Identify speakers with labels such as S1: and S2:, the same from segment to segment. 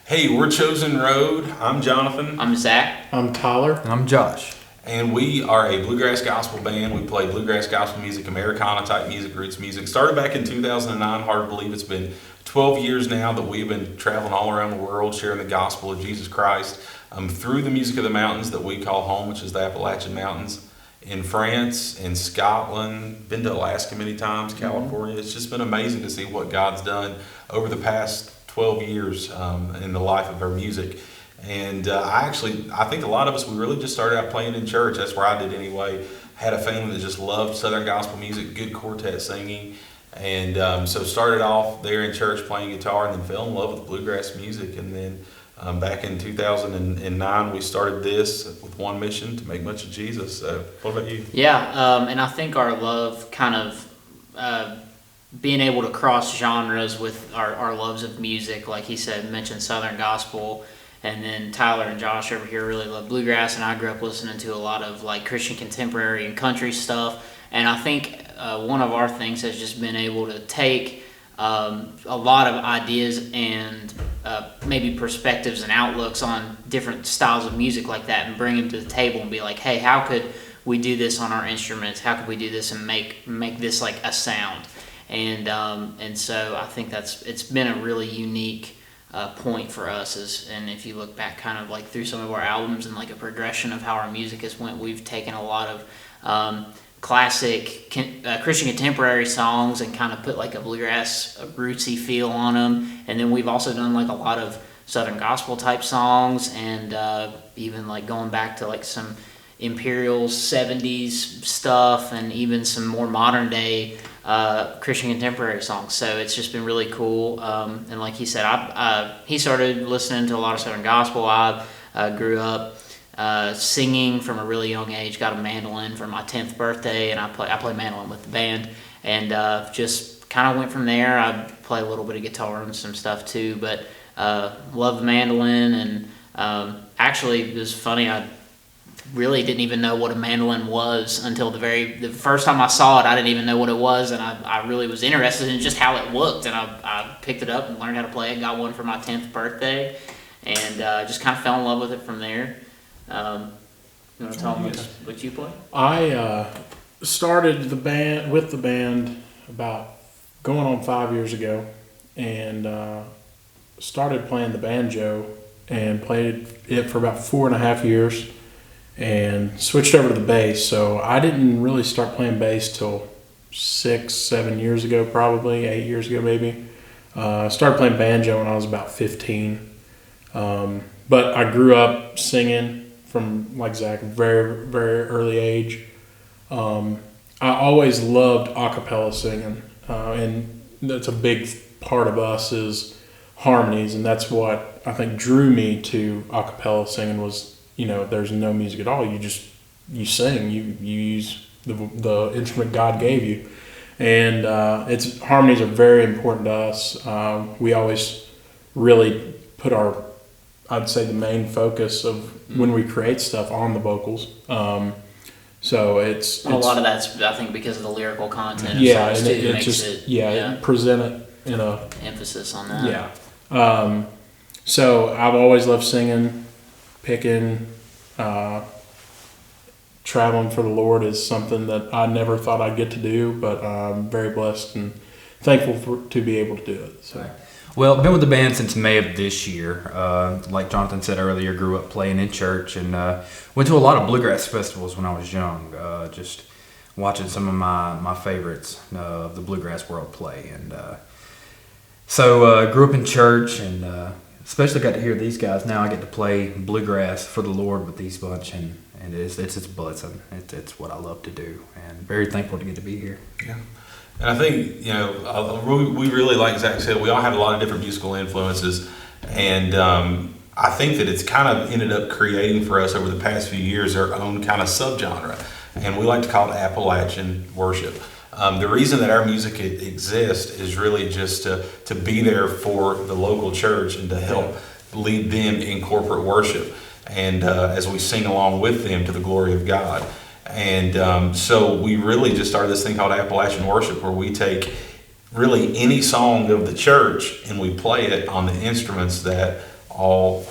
S1: Hey, we're Chosen Road. I'm Jonathan.
S2: I'm Zach.
S3: I'm Tyler.
S4: And I'm Josh.
S1: And we are a bluegrass gospel band. We play bluegrass gospel music, Americana type music, roots music. Started back in 2009. Hard to believe it's been 12 years now that we've been traveling all around the world sharing the gospel of Jesus Christ through the music of the mountains that we call home, which is the Appalachian Mountains. In France, in Scotland, been to Alaska many times, California. It's just been amazing to see what God's done over the past 12 years in the life of our music. And I think a lot of us, we really just started out playing in church. That's where I did anyway. Had a family that just loved Southern gospel music, good quartet singing. And so started off there in church playing guitar and then fell in love with bluegrass music. And then back in 2009, we started this with one mission, to make much of Jesus. What about you?
S2: Yeah, and I think our love kind of being able to cross genres with our loves of music, like he said, mentioned Southern gospel, and then Tyler and Josh over here really love bluegrass, and I grew up listening to a lot of like Christian contemporary and country stuff, and I think one of our things has just been able to take a lot of ideas and maybe perspectives and outlooks on different styles of music like that and bring them to the table and be like, hey, how could we do this on our instruments? How could we do this and make this like a sound? And so I think it's been a really unique point for us. And if you look back kind of like through some of our albums and like a progression of how our music has went, we've taken a lot of classic Christian contemporary songs and kind of put like a bluegrass rootsy feel on them, and then we've also done like a lot of Southern gospel type songs, and even like going back to like some Imperial 70s stuff and even some more modern day Christian contemporary songs. So it's just been really cool, and like he said, he started listening to a lot of Southern gospel. I grew up singing from a really young age, got a mandolin for my 10th birthday, and I play mandolin with the band, and just kind of went from there. I play a little bit of guitar and some stuff too, but love the mandolin, and actually it was funny, I really didn't even know what a mandolin was until the first time I saw it. I didn't even know what it was, and I really was interested in just how it looked, and I picked it up and learned how to play it, got one for my 10th birthday, and just kind of fell in love with it from there. You want to tell them what you play?
S3: I started the band about going on 5 years ago, and started playing the banjo and played it for about 4.5 years, and switched over to the bass. So I didn't really start playing bass till 6-7 years ago, probably 8 years ago maybe. Started playing banjo when I was about 15, but I grew up singing from, like Zach, very, very early age. I always loved a cappella singing, and that's a big part of us is harmonies, and that's what I think drew me to a cappella singing was, there's no music at all. You sing, you use the instrument God gave you, and harmonies are very important to us. We always really put I'd say the main focus of when we create stuff on the vocals. So it's
S2: a lot of that's, I think, because of the lyrical content.
S3: Yeah,
S2: of songs
S3: and
S2: too,
S3: it
S2: makes
S3: just
S2: it
S3: present it in a
S2: emphasis on that.
S3: Yeah. So I've always loved singing, picking, traveling for the Lord is something that I never thought I'd get to do, but I'm very blessed and thankful to be able to do it. So.
S4: Well, I've been with the band since May of this year. Like Jonathan said earlier, grew up playing in church and went to a lot of bluegrass festivals when I was young, just watching some of my favorites of the bluegrass world play. And so grew up in church and especially got to hear these guys. Now I get to play bluegrass for the Lord with these bunch, and it's a blessing. It's what I love to do, and very thankful to get to be here.
S1: Yeah. And I think, we really, like Zach said, we all have a lot of different musical influences. And I think that it's kind of ended up creating for us over the past few years our own kind of subgenre. And we like to call it Appalachian worship. The reason that our music exists is really just to be there for the local church and to help lead them in corporate worship. And as we sing along with them to the glory of God. And so we really just started this thing called Appalachian Worship, where we take really any song of the church and we play it on the instruments that all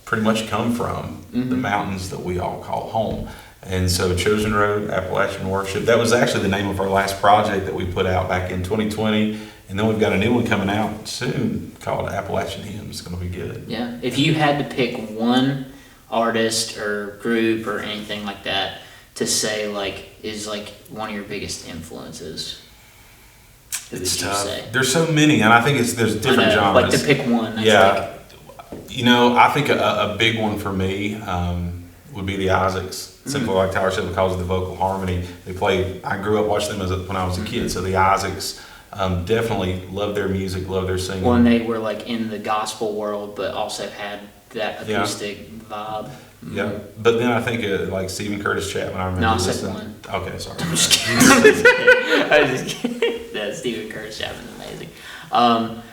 S1: pretty much come from the mountains that we all call home. And so Chosen Road, Appalachian Worship, that was actually the name of our last project that we put out back in 2020. And then we've got a new one coming out soon called Appalachian Hymns. It's going to be good.
S2: Yeah. If you had to pick one artist or group or anything like that to say is one of your biggest influences, who would you say?
S1: There's so many, and I think there's different genres.
S2: Like to pick one.
S1: Yeah. I think a big one for me would be the Isaacs. Simply like Tyler said, because of the vocal harmony. I grew up watching them when I was a kid, so the Isaacs definitely love their music, love their singing.
S2: Well, and they were in the gospel world, but also had that acoustic vibe.
S1: Yeah, but then I think like Stephen Curtis Chapman. I remember.
S2: No, I said one.
S1: Okay, sorry.
S2: I was just kidding. That Stephen Curtis Chapman's amazing.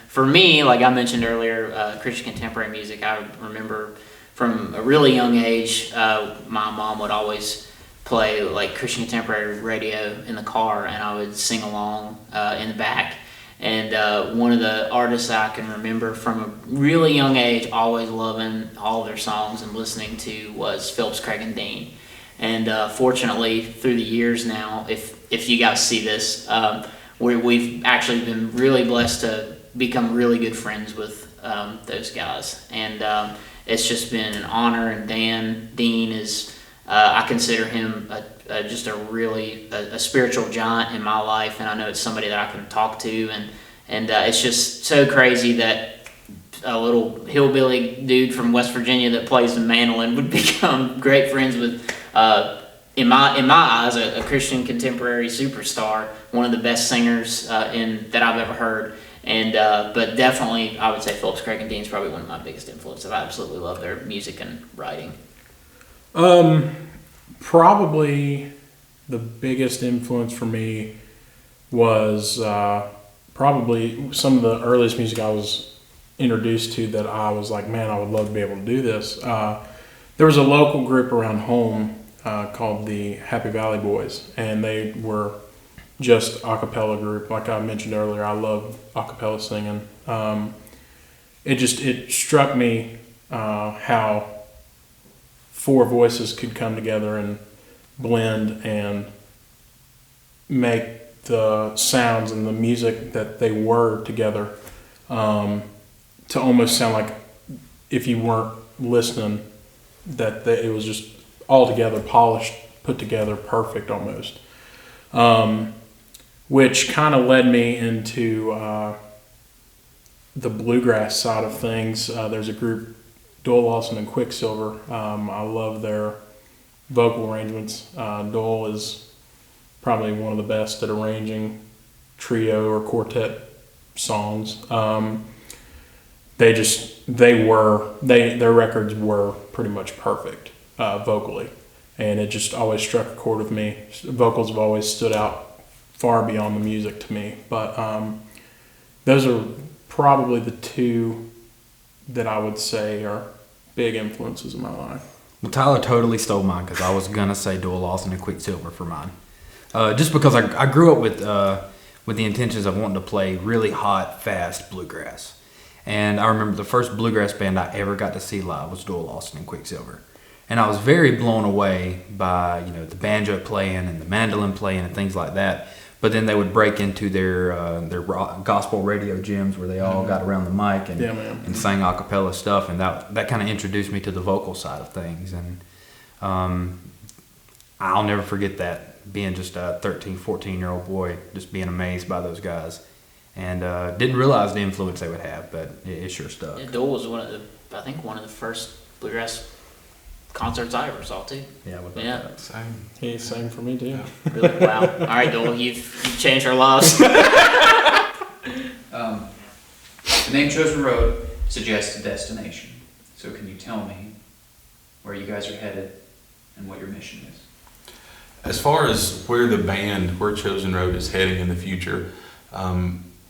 S2: For me, like I mentioned earlier, Christian contemporary music. I remember from a really young age, my mom would always play Christian contemporary radio in the car, and I would sing along in the back. And one of the artists I can remember from a really young age, always loving all of their songs and listening to, was Phillips, Craig, and Dean. And fortunately, through the years now, if you guys see this, we've actually been really blessed to become really good friends with those guys. And it's just been an honor. And Dean is, I consider him just a really a spiritual giant in my life, and I know it's somebody that I can talk to, and it's just so crazy that a little hillbilly dude from West Virginia that plays the mandolin would become great friends with, in my eyes, a Christian contemporary superstar, one of the best singers that I've ever heard. And but definitely, I would say Phillips, Craig, and Dean is probably one of my biggest influences. I absolutely love their music and writing.
S3: Probably the biggest influence for me was probably some of the earliest music I was introduced to that I was like, man, I would love to be able to do this. There was a local group around home called the Happy Valley Boys, and they were just a cappella group. Like I mentioned earlier, I love a cappella singing. It struck me how four voices could come together and blend and make the sounds and the music that they were together to almost sound like, if you weren't listening, that it was just all together, polished, put together, perfect almost. Which kind of led me into the bluegrass side of things. There's a group, Doyle Lawson and Quicksilver. I love their vocal arrangements. Doyle is probably one of the best at arranging trio or quartet songs. Their records were pretty much perfect vocally, and it just always struck a chord with me. Vocals have always stood out far beyond the music to me, but those are probably the two that I would say are big influences in my life.
S4: Well, Tyler totally stole mine because I was gonna say Doyle Lawson and Quicksilver for mine, just because I grew up with the intentions of wanting to play really hot, fast bluegrass, and I remember the first bluegrass band I ever got to see live was Doyle Lawson and Quicksilver, and I was very blown away by the banjo playing and the mandolin playing and things like that. But then they would break into their gospel radio gyms where they all got around the mic and sang a cappella stuff, and that kind of introduced me to the vocal side of things. And I'll never forget that, being just a 13, 14-year-old boy, just being amazed by those guys. And didn't realize the influence they would have, but it sure stuck.
S2: Yeah, Doyle was one of the first bluegrass concerts I ever saw too.
S4: Yeah,
S2: that?
S1: Same.
S3: He's same for me too.
S1: Yeah.
S2: Really? Wow. All right, Doyle, you've changed our lives.
S5: The name Chosen Road suggests a destination. So can you tell me where you guys are headed and what your mission is?
S1: As far as where Chosen Road is heading in the future,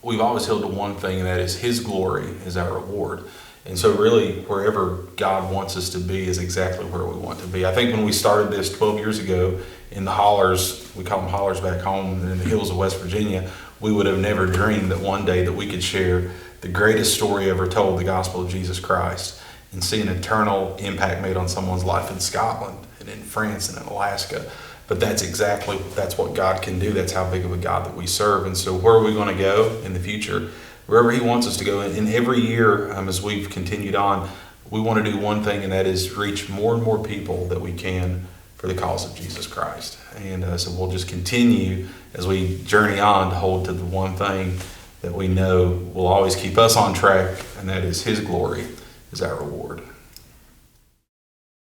S1: we've always held to one thing, and that is His glory is our reward. And so really, wherever God wants us to be is exactly where we want to be. I think when we started this 12 years ago in the hollers, we call them hollers back home in the hills of West Virginia, we would have never dreamed that one day that we could share the greatest story ever told, the gospel of Jesus Christ. and see an eternal impact made on someone's life in Scotland and in France and in Alaska. But that's what God can do. That's how big of a God that we serve. And so where are we going to go in the future? Wherever he wants us to go. And every year, as we've continued on, we want to do one thing, and that is reach more and more people that we can for the cause of Jesus Christ. And so we'll just continue as we journey on to hold to the one thing that we know will always keep us on track, and that is his glory is our reward.